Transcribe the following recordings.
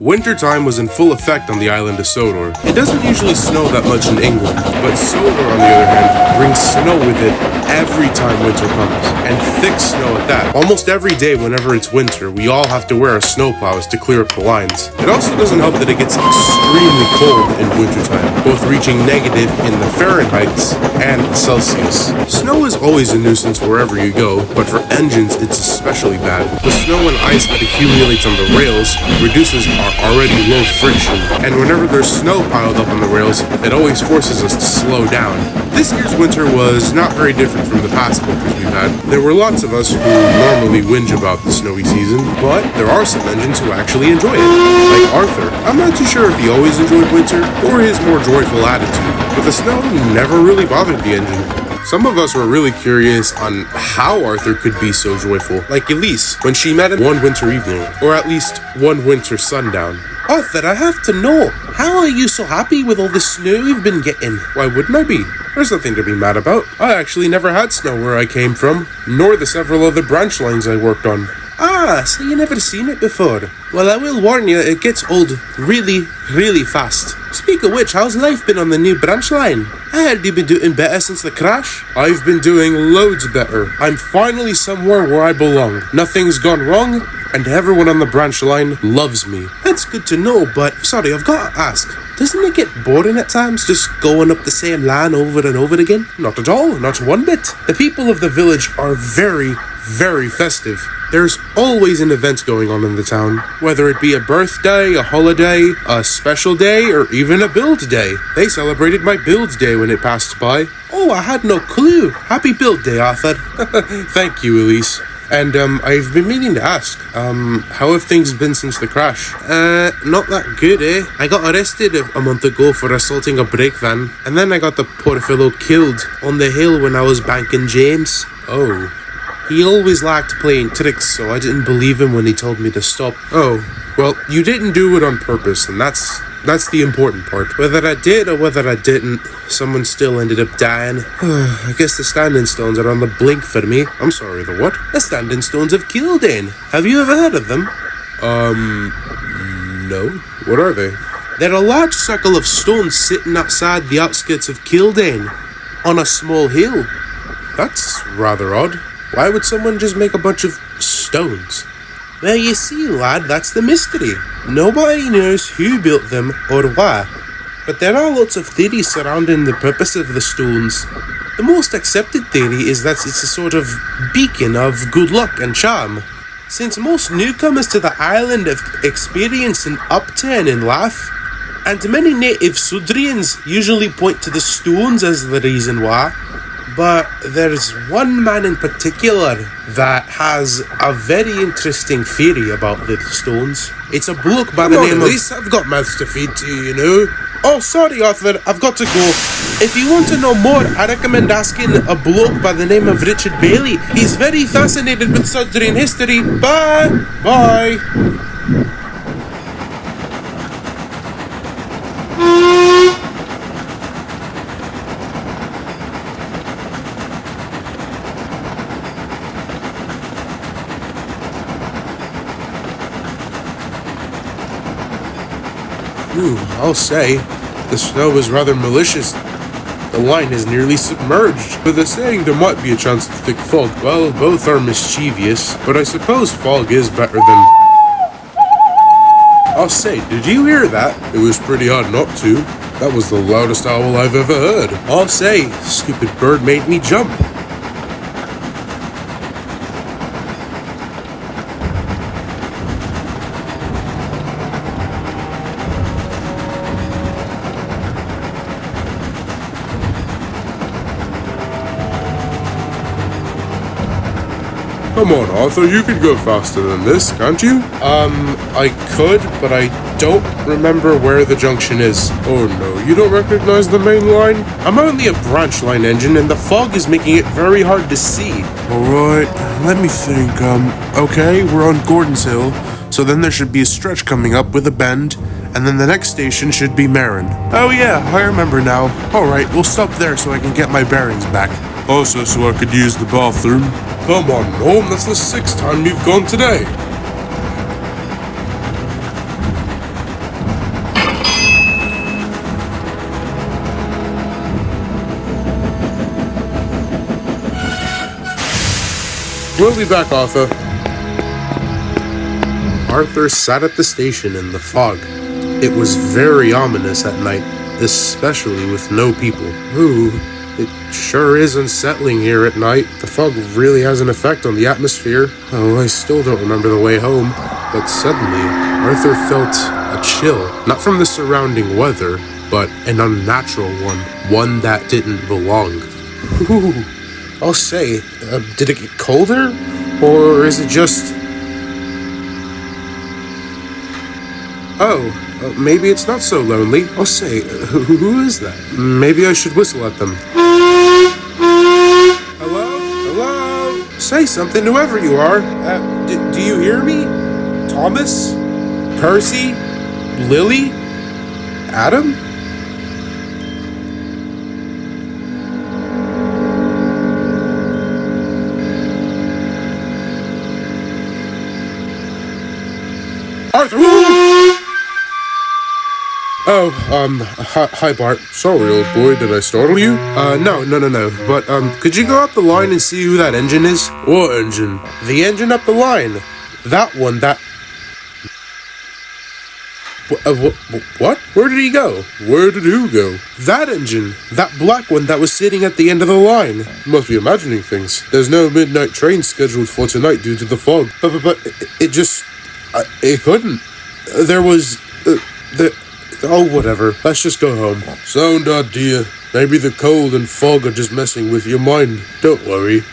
Wintertime was in full effect on the island of Sodor. It doesn't usually snow that much in England, but Sodor, on the other hand, brings snow with it every time winter comes, and thick snow at that. Almost every day whenever it's winter, we all have to wear our snowplows to clear up the lines. It also doesn't help that it gets extremely cold in wintertime, both reaching negative in the Fahrenheits and the Celsius. Snow is always a nuisance wherever you go, but for engines it's especially bad. The snow and ice that accumulates on the rails reduces our already low friction, and whenever there's snow piled up on the rails, it always forces us to slow down. This year's winter was not very different from the past winters we've had. There were lots of us who normally whinge about the snowy season, but there are some engines who actually enjoy it. Like Arthur. I'm not too sure if he always enjoyed winter, or his more joyful attitude, but the snow never really bothered the engine. Some of us were really curious on how Arthur could be so joyful, like Elise, when she met him one winter evening, or at least one winter sundown. Arthur, I have to know, how are you so happy with all the snow you've been getting? Why wouldn't I be? There's nothing to be mad about. I actually never had snow where I came from, nor the several other branch lines I worked on. Ah, so you never seen it before? Well, I will warn you, it gets old really, really fast. Speak of which, how's life been on the new branch line? I heard you've been doing better since the crash. I've been doing loads better. I'm finally somewhere where I belong. Nothing's gone wrong, and everyone on the branch line loves me. That's good to know, but sorry, I've got to ask. Doesn't it get boring at times, just going up the same line over and over again? Not at all, not one bit. The people of the village are very, very festive. There's always an event going on in the town, whether it be a birthday, a holiday, a special day, or even a build day. They celebrated my build day when it passed by. Oh, I had no clue. Happy build day, Arthur. Thank you, Elise. And, I've been meaning to ask, how have things been since the crash? Not that good, eh? I got arrested a month ago for assaulting a brake van, and then I got the poor fellow killed on the hill when I was banking James. Oh. He always liked playing tricks, so I didn't believe him when he told me to stop. Oh, well, you didn't do it on purpose, and that's the important part. Whether I did or whether I didn't, someone still ended up dying. I guess the standing stones are on the blink for me. I'm sorry, the what? The standing stones of Kildane. Have you ever heard of them? No. What are they? They're a large circle of stones sitting outside the outskirts of Kildane, on a small hill. That's rather odd. Why would someone just make a bunch of stones? Well, you see, lad, that's the mystery. Nobody knows who built them or why. But there are lots of theories surrounding the purpose of the stones. The most accepted theory is that it's a sort of beacon of good luck and charm. Since most newcomers to the island have experienced an upturn in life, and many native Sodrians usually point to the stones as the reason why. But there's one man in particular that has a very interesting theory about the stones. It's a bloke by the name of... I've got mouths to feed to, you know. Oh, sorry, Arthur, I've got to go. If you want to know more, I recommend asking a bloke by the name of Richard Bailey. He's very fascinated with Sodrian history. Bye! Bye! I'll say, the snow is rather malicious. The line is nearly submerged. With the saying there might be a chance of thick fog, well, both are mischievous, but I suppose fog is better than... I'll say, did you hear that? It was pretty hard not to. That was the loudest owl I've ever heard. I'll say, stupid bird made me jump. Come on, Arthur, you could go faster than this, can't you? I could, but I don't remember where the junction is. Oh no, you don't recognize the main line? I'm only a branch line engine, and the fog is making it very hard to see. Alright, let me think. Okay, we're on Gordon's Hill, so then there should be a stretch coming up with a bend, and then the next station should be Marin. Oh yeah, I remember now. Alright, we'll stop there so I can get my bearings back. Also, so I could use the bathroom. Come on, Norm, that's the 6th time you've gone today. We'll be back, Arthur. Arthur sat at the station in the fog. It was very ominous at night, especially with no people. Ooh, it sure is unsettling here at night. The fog really has an effect on the atmosphere. Oh, I still don't remember the way home. But suddenly, Arthur felt a chill, not from the surrounding weather, but an unnatural one that didn't belong. Ooh, I'll say, did it get colder? Or is it just... Oh, maybe it's not so lonely. I'll say, who is that? Maybe I should whistle at them. Hello? Hello? Say something, whoever you are. Do you hear me? Thomas? Percy? Lily? Adam? Arthur! Oh, hi Bart. Sorry, old boy, did I startle you? No. But, could you go up the line and see who that engine is? What engine? The engine up the line. That one, that... What? Where did he go? Where did who go? That engine. That black one that was sitting at the end of the line. Must be imagining things. There's no midnight train scheduled for tonight due to the fog. But it just... it couldn't. There was... Oh, whatever. Let's just go home. Sound idea. Maybe the cold and fog are just messing with your mind. Don't worry.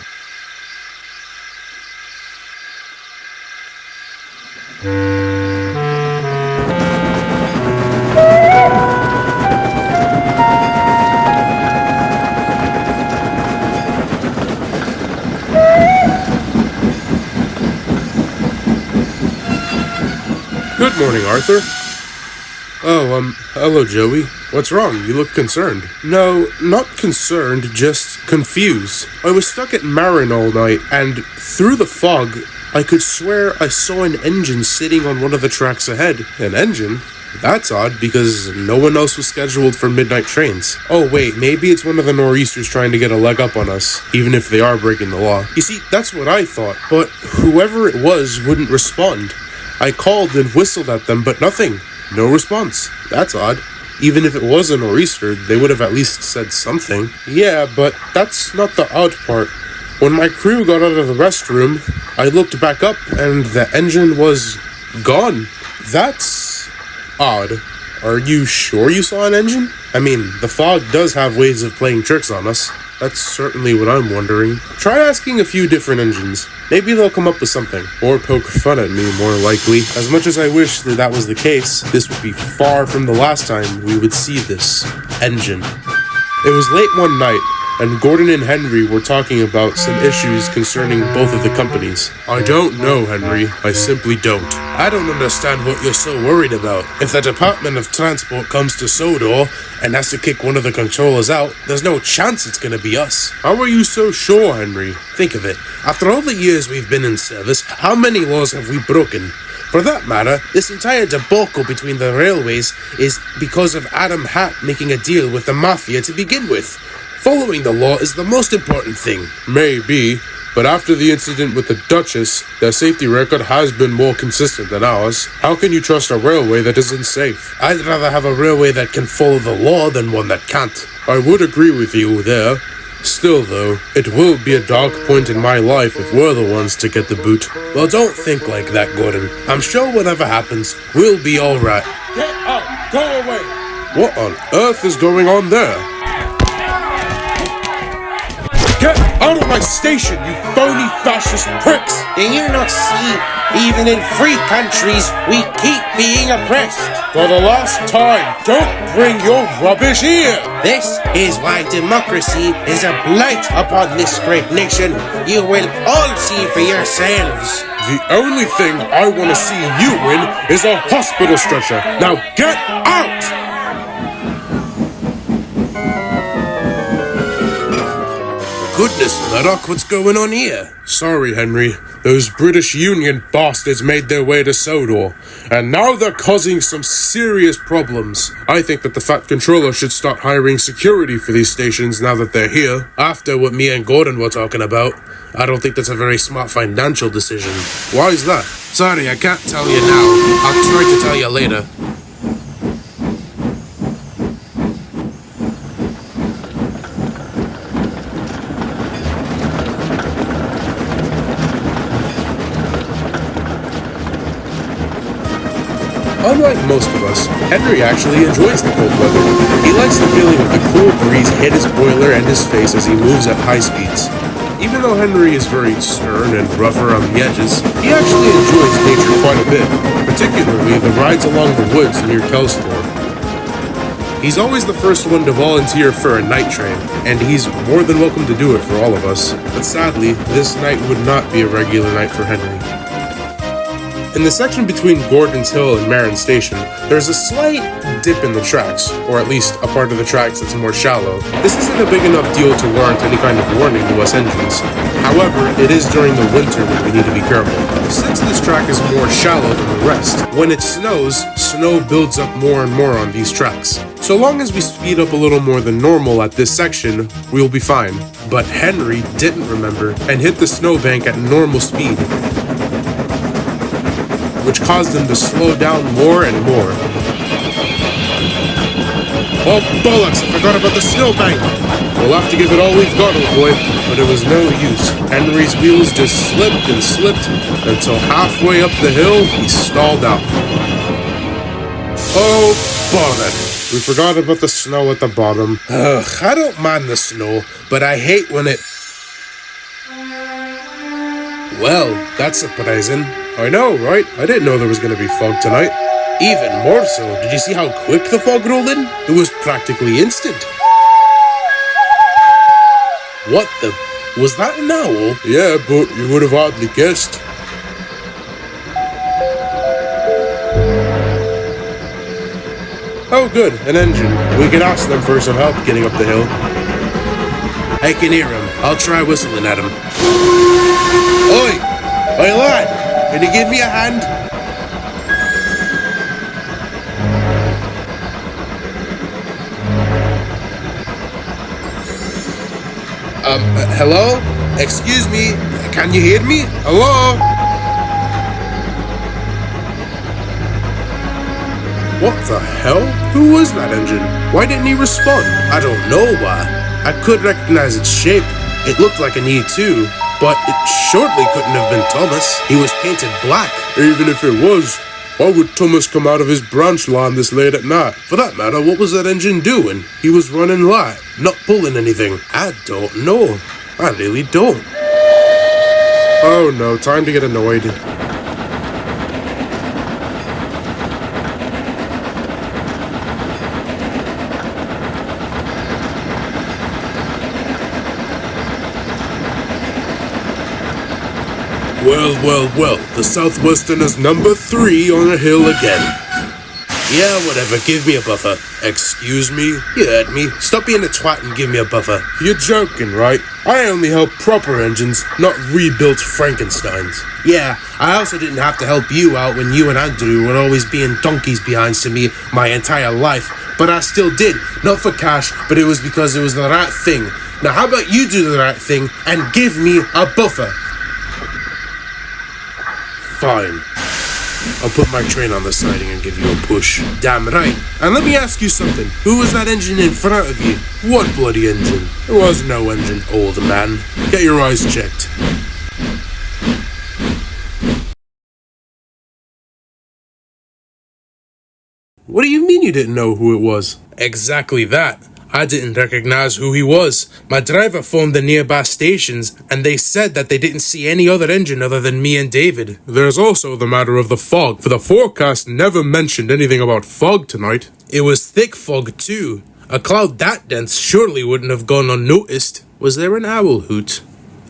Good morning, Arthur. Oh, hello, Joey. What's wrong? You look concerned. No, not concerned, just confused. I was stuck at Marin all night, and through the fog, I could swear I saw an engine sitting on one of the tracks ahead. An engine? That's odd, because no one else was scheduled for midnight trains. Oh wait, maybe it's one of the nor'easters trying to get a leg up on us, even if they are breaking the law. You see, that's what I thought, but whoever it was wouldn't respond. I called and whistled at them, but nothing. No response. That's odd. Even if it was a nor'easter, they would have at least said something. Yeah, but that's not the odd part. When my crew got out of the restroom, I looked back up and the engine was gone. That's odd. Are you sure you saw an engine? I mean, the fog does have ways of playing tricks on us. That's certainly what I'm wondering. Try asking a few different engines. Maybe they'll come up with something. Or poke fun at me, more likely. As much as I wish that was the case, this would be far from the last time we would see this engine. It was late one night, and Gordon and Henry were talking about some issues concerning both of the companies. I don't know, Henry. I simply don't. I don't understand what you're so worried about. If the Department of Transport comes to Sodor and has to kick one of the controllers out, there's no chance it's gonna be us. How are you so sure, Henry? Think of it. After all the years we've been in service, how many laws have we broken? For that matter, this entire debacle between the railways is because of Adam Hatt making a deal with the Mafia to begin with. Following the law is the most important thing. Maybe, but after the incident with the Duchess, their safety record has been more consistent than ours. How can you trust a railway that isn't safe? I'd rather have a railway that can follow the law than one that can't. I would agree with you there. Still, though, it will be a dark point in my life if we're the ones to get the boot. Well, don't think like that, Gordon. I'm sure whatever happens, we'll be alright. Get out! Go away! What on earth is going on there? Get out of my station, you phony fascist pricks! Do you not see? Even in free countries, we keep being oppressed. For the last time, don't bring your rubbish here! This is why democracy is a blight upon this great nation. You will all see for yourselves. The only thing I want to see you in is a hospital stretcher. Now get out! Goodness, Murdoch, what's going on here? Sorry, Henry. Those British Union bastards made their way to Sodor, and now they're causing some serious problems. I think that the Fat Controller should start hiring security for these stations now that they're here. After what me and Gordon were talking about, I don't think that's a very smart financial decision. Why is that? Sorry, I can't tell you now. I'll try to tell you later. Unlike most of us, Henry actually enjoys the cold weather. He likes the feeling of the cool breeze hit his boiler and his face as he moves at high speeds. Even though Henry is very stern and rougher on the edges, he actually enjoys nature quite a bit, particularly the rides along the woods near Kelsthor. He's always the first one to volunteer for a night train, and he's more than welcome to do it for all of us. But sadly, this night would not be a regular night for Henry. In the section between Gordon's Hill and Marin Station, there's a slight dip in the tracks, or at least a part of the tracks that's more shallow. This isn't a big enough deal to warrant any kind of warning to us engines. However, it is during the winter when we need to be careful. Since this track is more shallow than the rest, when it snows, snow builds up more and more on these tracks. So long as we speed up a little more than normal at this section, we'll be fine. But Henry didn't remember and hit the snowbank at normal speed, which caused him to slow down more and more. Oh, bollocks, I forgot about the snowbank! We'll have to give it all we've got, old boy. But it was no use. Henry's wheels just slipped and slipped until halfway up the hill, he stalled out. Oh, bother. We forgot about the snow at the bottom. Ugh, I don't mind the snow, but I hate when it... Well, that's surprising. I know, right? I didn't know there was going to be fog tonight. Even more so, did you see how quick the fog rolled in? It was practically instant. What the... Was that an owl? Yeah, but you would have hardly guessed. Oh good, an engine. We can ask them for some help getting up the hill. I can hear him. I'll try whistling at him. Oi! Oi lad! Can you give me a hand? Hello? Excuse me, can you hear me? Hello? What the hell? Who was that engine? Why didn't he respond? I don't know why. I could recognize its shape. It looked like an E2, but it surely couldn't have been Thomas. He was painted black. Even if it was, why would Thomas come out of his branch line this late at night? For that matter, what was that engine doing? He was running light, not pulling anything. I don't know. I really don't. Oh no, time to get annoyed. Well, the Southwestern is number 3 on a hill again. Yeah, whatever, give me a buffer. Excuse me? You heard me. Stop being a twat and give me a buffer. You're joking, right? I only help proper engines, not rebuilt Frankensteins. Yeah, I also didn't have to help you out when you and Andrew were always being donkeys behind to me my entire life. But I still did. Not for cash, but it was because it was the right thing. Now how about you do the right thing and give me a buffer? Fine. I'll put my train on the siding and give you a push. Damn right. And let me ask you something. Who was that engine in front of you? What bloody engine? There was no engine, old man. Get your eyes checked. What do you mean you didn't know who it was? Exactly that. I didn't recognize who he was. My driver phoned the nearby stations, and they said that they didn't see any other engine other than me and David. There's also the matter of the fog, for the forecast never mentioned anything about fog tonight. It was thick fog, too. A cloud that dense surely wouldn't have gone unnoticed. Was there an owl hoot?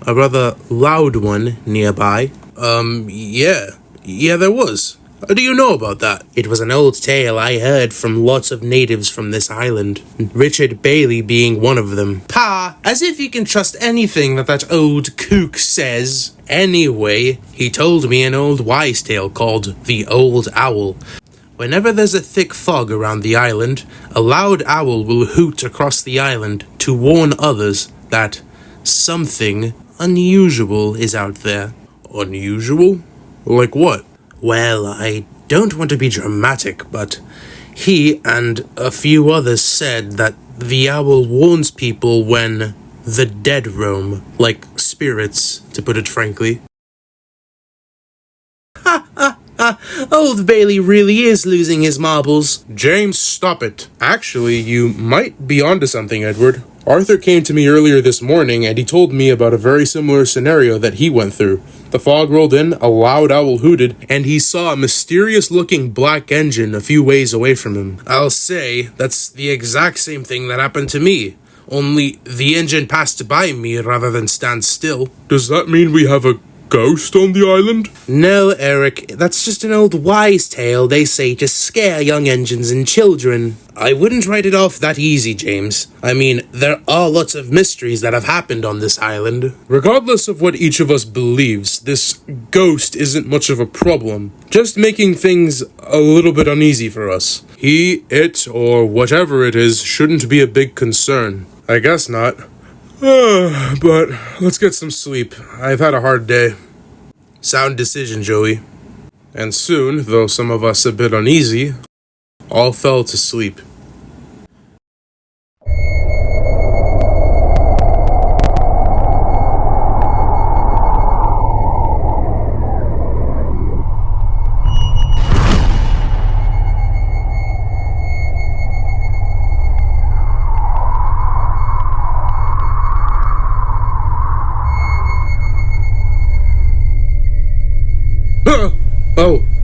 A rather loud one nearby? Yeah, there was. How do you know about that? It was an old tale I heard from lots of natives from this island, Richard Bailey being one of them. Pa, as if you can trust anything that old kook says. Anyway, he told me an old wise tale called The Old Owl. Whenever there's a thick fog around the island, a loud owl will hoot across the island to warn others that something unusual is out there. Unusual? Like what? Well, I don't want to be dramatic, but he and a few others said that the owl warns people when the dead roam, like spirits, to put it frankly. Old Bailey really is losing his marbles. James, stop it. Actually, you might be onto something, Edward. Arthur came to me earlier this morning and he told me about a very similar scenario that he went through. The fog rolled in, a loud owl hooted, and he saw a mysterious-looking black engine a few ways away from him. I'll say that's the exact same thing that happened to me, only the engine passed by me rather than stand still. Does that mean we have a ghost on the island? No, Eric, that's just an old wise tale they say to scare young engines and children. I wouldn't write it off that easy, James. I mean, there are lots of mysteries that have happened on this island. Regardless of what each of us believes, this ghost isn't much of a problem. Just making things a little bit uneasy for us. He, it, or whatever it is shouldn't be a big concern. I guess not. But let's get some sleep. I've had a hard day. Sound decision, Joey. And soon, though some of us a bit uneasy, all fell to sleep.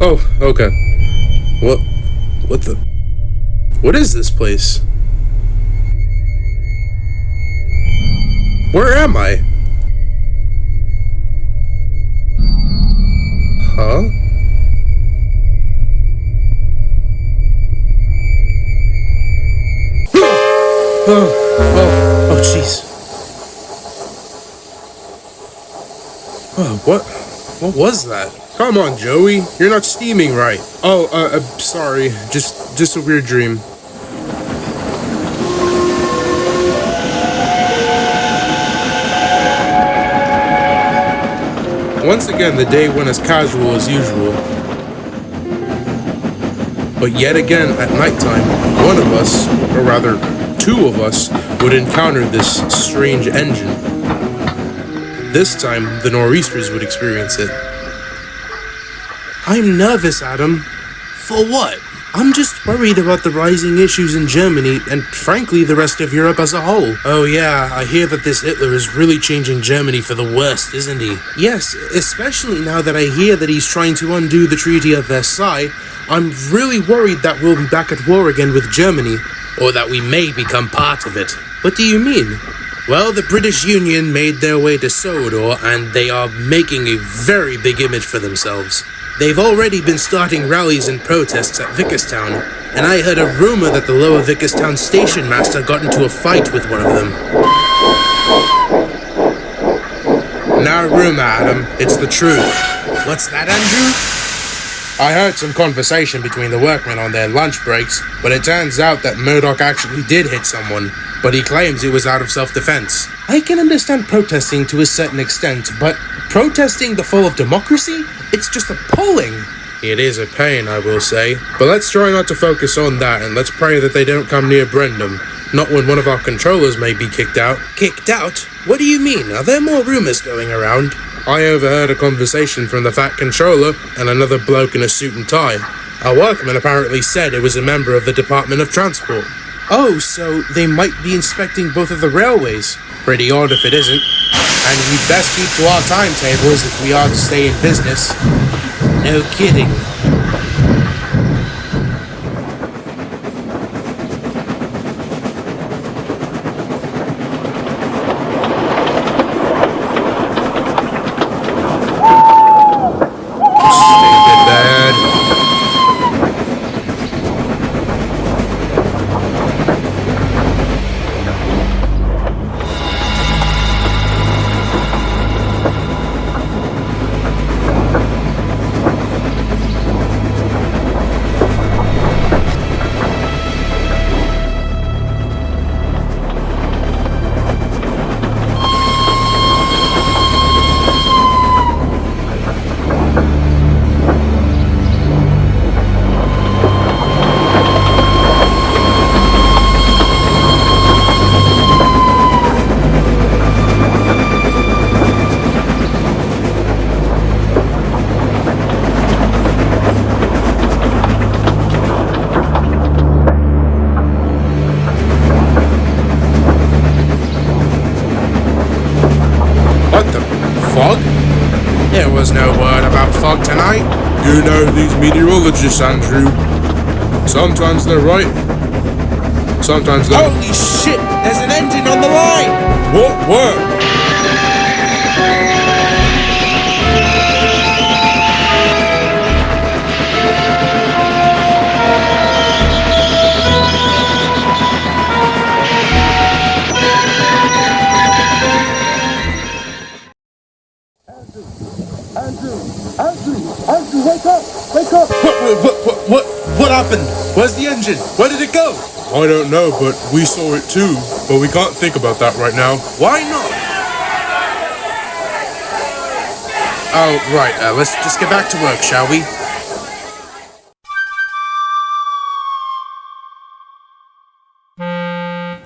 Oh, okay. What is this place? Where am I? Huh? Oh, jeez. What was that? Come on, Joey. You're not steaming right. Sorry. Just a weird dream. Once again, the day went as casual as usual. But yet again, at nighttime, one of us, or rather, two of us, would encounter this strange engine. This time, the nor'easters would experience it. I'm nervous, Adam. For what? I'm just worried about the rising issues in Germany and, frankly, the rest of Europe as a whole. Oh yeah, I hear that this Hitler is really changing Germany for the worst, isn't he? Yes, especially now that I hear that he's trying to undo the Treaty of Versailles. I'm really worried that we'll be back at war again with Germany. Or that we may become part of it. What do you mean? Well, the British Union made their way to Sodor, and they are making a very big image for themselves. They've already been starting rallies and protests at Vickerstown, and I heard a rumor that the Lower Vickerstown station master got into a fight with one of them. No rumor, Adam. It's the truth. What's that, Andrew? I heard some conversation between the workmen on their lunch breaks, but it turns out that Murdoch actually did hit someone, but he claims it was out of self-defense. I can understand protesting to a certain extent, but protesting the fall of democracy? It's just appalling. It is a pain, I will say. But let's try not to focus on that, and let's pray that they don't come near Brendam. Not when one of our controllers may be kicked out. Kicked out? What do you mean? Are there more rumors going around? I overheard a conversation from the fat controller and another bloke in a suit and tie. A workman apparently said it was a member of the Department of Transport. Oh, so they might be inspecting both of the railways. Pretty odd if it isn't. And we'd best keep to our timetables if we are to stay in business. No kidding. Stupid bad. You know these meteorologists, Andrew. Sometimes they're right. Sometimes they're... Holy shit! There's an engine on the line! What? Where? Andrew, wake up! Wake up! What happened? Where's the engine? Where did it go? I don't know, but we saw it too. But we can't think about that right now. Why not? Oh, right. Let's just get back to work, shall we?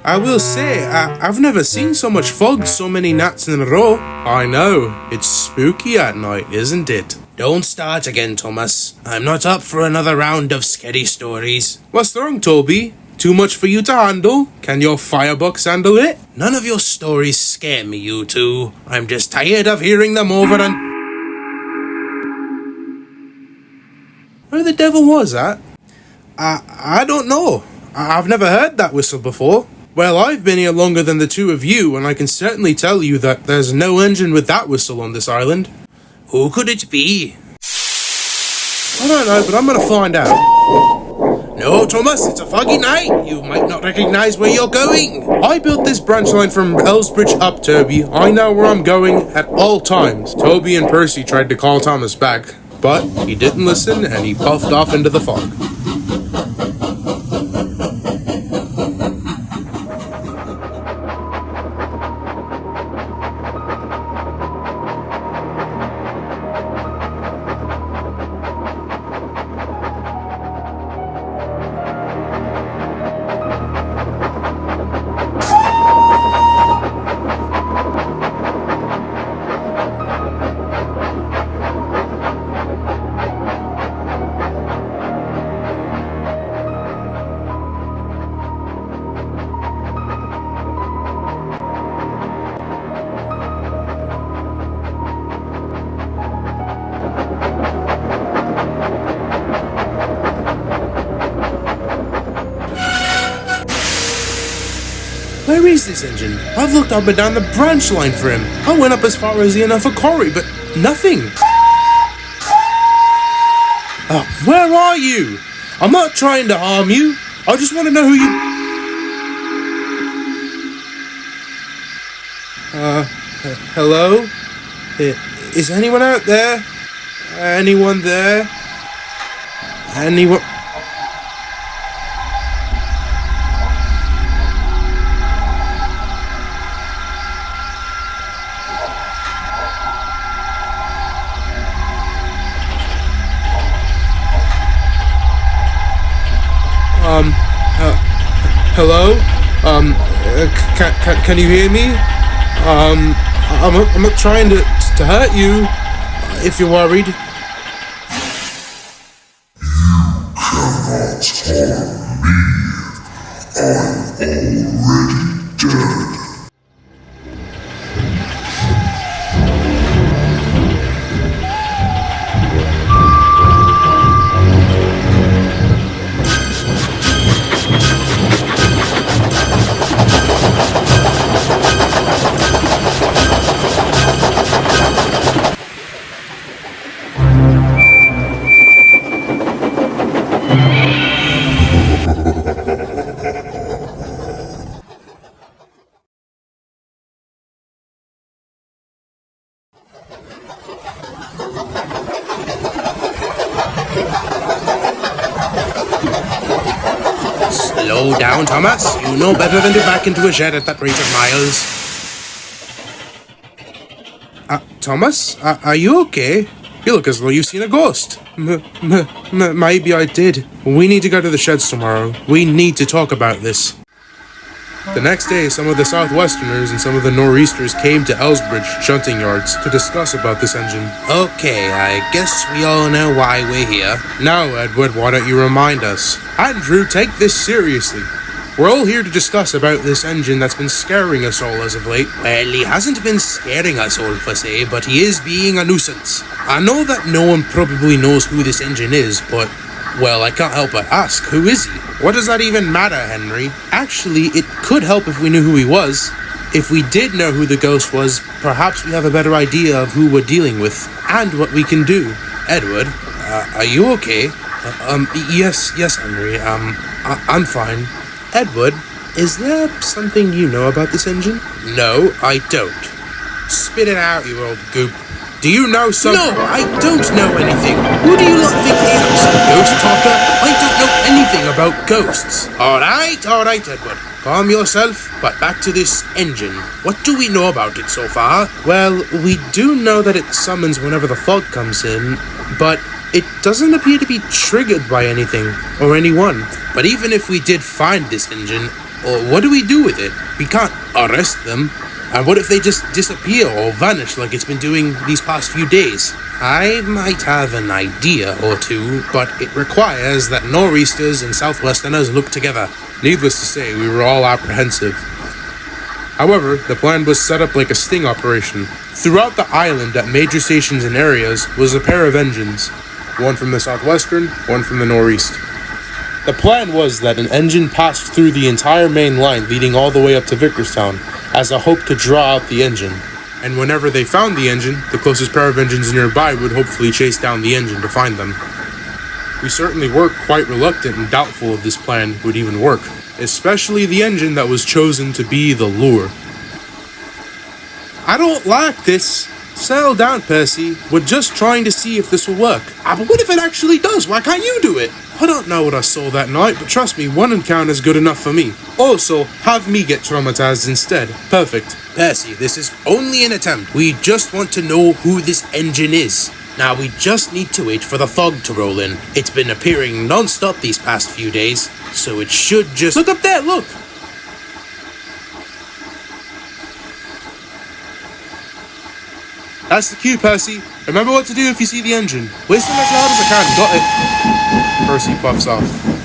I will say, I've never seen so much fog so many nights in a row. I know. It's spooky at night, isn't it? Don't start again, Thomas. I'm not up for another round of scary stories. What's wrong, Toby? Too much for you to handle? Can your firebox handle it? None of your stories scare me, you two. I'm just tired of hearing them over and... Where the devil was that? I don't know. I've never heard that whistle before. Well, I've been here longer than the two of you, and I can certainly tell you that there's no engine with that whistle on this island. Who could it be? I don't know, but I'm gonna find out. No, Thomas, it's a foggy night. You might not recognize where you're going. I built this branch line from Elsbridge up, Toby. I know where I'm going at all times. Toby and Percy tried to call Thomas back, but he didn't listen and he puffed off into the fog. Where is this engine? I've looked up and down the branch line for him. I went up as far as the Quarry, but nothing. Where are you? I'm not trying to harm you. I just want to know who you... Hello? Is anyone out there? Anyone there? Anyone? Hello? Can you hear me? I'm not trying to hurt you, if you're worried. You cannot harm me. I'm already dead. Slow down, Thomas. You know better than to back into a shed at that rate of miles. Thomas? Are you okay? You look as though you've seen a ghost. Maybe I did. We need to go to the sheds tomorrow. We need to talk about this. The next day, some of the Southwesterners and some of the Nor'easters came to Elsbridge shunting yards to discuss about this engine. Okay, I guess we all know why we're here. Now, Edward, why don't you remind us? Andrew, take this seriously. We're all here to discuss about this engine that's been scaring us all as of late. Well, he hasn't been scaring us all per se, but he is being a nuisance. I know that no one probably knows who this engine is, but, well, I can't help but ask, who is he? What does that even matter, Henry? Actually, it could help if we knew who he was. If we did know who the ghost was, perhaps we have a better idea of who we're dealing with, and what we can do. Edward, are you okay? Yes, Henry, I'm fine. Edward, is there something you know about this engine? No, I don't. Spit it out, you old goop. Do you know something? No, I don't know anything. Who do you lot think I am, some ghost talker? I don't know anything about ghosts. All right, Edward. Calm yourself, but back to this engine. What do we know about it so far? Well, we do know that it summons whenever the fog comes in, but it doesn't appear to be triggered by anything or anyone. But even if we did find this engine, what do we do with it? We can't arrest them. And what if they just disappear or vanish like it's been doing these past few days? I might have an idea or two, but it requires that nor'easters and southwesterners look together. Needless to say, we were all apprehensive. However, the plan was set up like a sting operation. Throughout the island at major stations and areas was a pair of engines. One from the southwestern, one from the northeast. The plan was that an engine passed through the entire main line leading all the way up to Vickerstown, as a hope to draw out the engine. And whenever they found the engine, the closest pair of engines nearby would hopefully chase down the engine to find them. We certainly were quite reluctant and doubtful if this plan would even work, especially the engine that was chosen to be the lure. I don't like this. Settle down, Percy. We're just trying to see if this will work. But what if it actually does? Why can't you do it? I don't know what I saw that night, but trust me, one encounter is good enough for me. Also, have me get traumatized instead. Perfect. Percy, this is only an attempt. We just want to know who this engine is. Now we just need to wait for the fog to roll in. It's been appearing non-stop these past few days, so it should just... Look up there, look! That's the cue, Percy. Remember what to do if you see the engine. Whistle as loud as I can. Got it. Percy puffs off.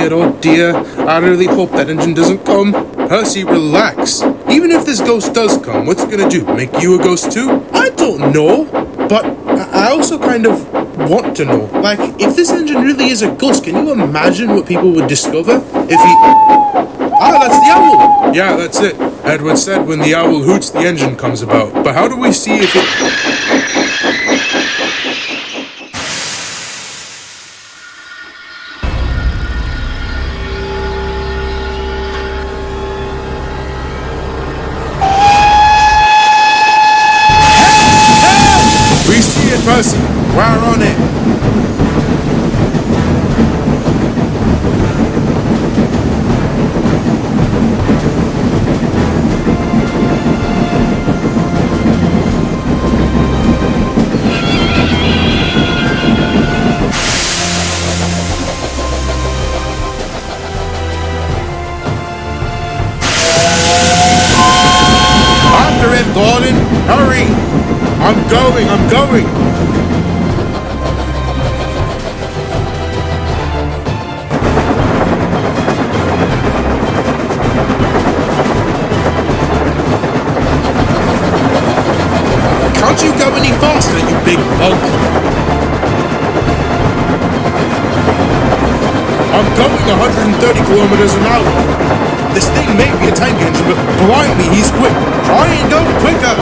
Oh dear, I really hope that engine doesn't come. Percy, relax. Even if this ghost does come, what's it gonna do? Make you a ghost too? I don't know, but I also kind of want to know. Like, if this engine really is a ghost, can you imagine what people would discover if he... Ah, that's the owl! Yeah, that's it. Edward said when the owl hoots, the engine comes about. But how do we see if it... Percy, we're on it. After it, Gordon. Hurry. I'm going. Can't you go any faster, you big bug? 30 kilometers an hour. This thing may be a tank engine, but blimey, he's quick. Try and go quicker.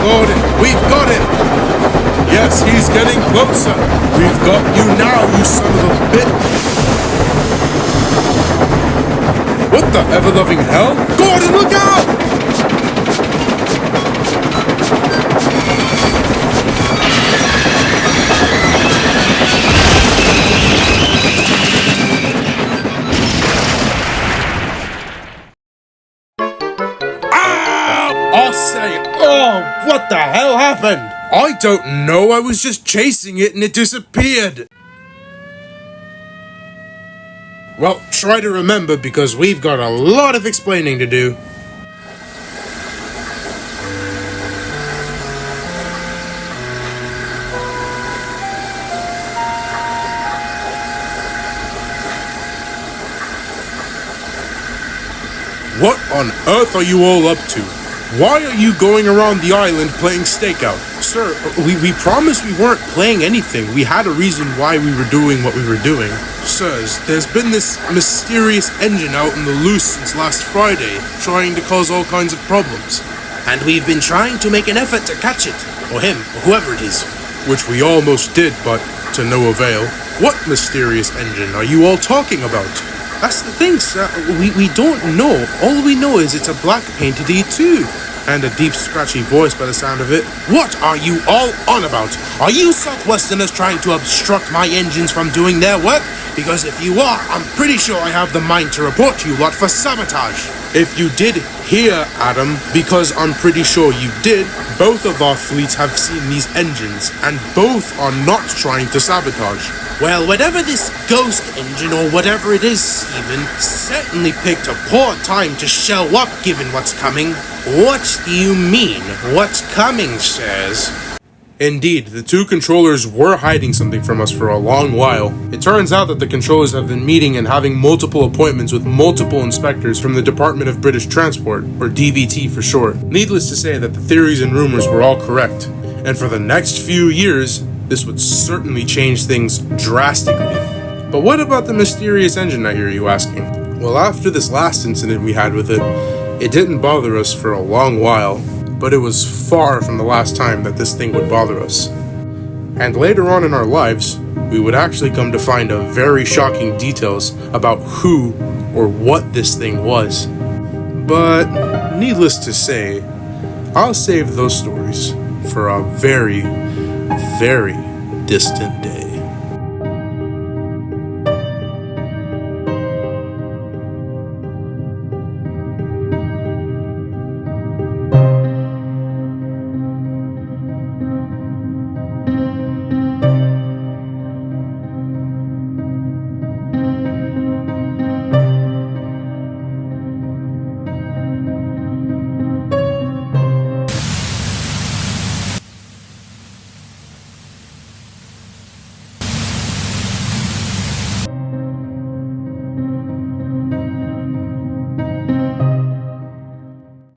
Gordon, we've got him! Yes, he's getting closer! We've got you now, you son of a bitch! What the ever-loving hell? Gordon, look out! I'll say, oh, what the hell happened? I don't know, I was just chasing it and it disappeared. Well, try to remember because we've got a lot of explaining to do. What on earth are you all up to? Why are you going around the island playing stakeout? Sir, we promised we weren't playing anything. We had a reason why we were doing what we were doing. Sirs, there's been this mysterious engine out in the loose since last Friday, trying to cause all kinds of problems. And we've been trying to make an effort to catch it, or him, or whoever it is. Which we almost did, but to no avail. What mysterious engine are you all talking about? That's the thing, sir. We don't know. All we know is it's a black painted E2. And a deep, scratchy voice by the sound of it. What are you all on about? Are you Southwesterners trying to obstruct my engines from doing their work? Because if you are, I'm pretty sure I have the mind to report you lot for sabotage. If you did hear, Adam, because I'm pretty sure you did, both of our fleets have seen these engines, and both are not trying to sabotage. Well, whatever this ghost engine or whatever it is, Stephen, certainly picked a poor time to show up given what's coming. What do you mean, what's coming, sirs? Indeed, the two controllers were hiding something from us for a long while. It turns out that the controllers have been meeting and having multiple appointments with multiple inspectors from the Department of British Transport, or DBT for short. Needless to say that the theories and rumors were all correct, and for the next few years, this would certainly change things drastically. But what about the mysterious engine, I hear you asking? Well, after this last incident we had with it, it didn't bother us for a long while, but it was far from the last time that this thing would bother us. And later on in our lives, we would actually come to find out very shocking details about who or what this thing was. But needless to say, I'll save those stories for a very, very distant day.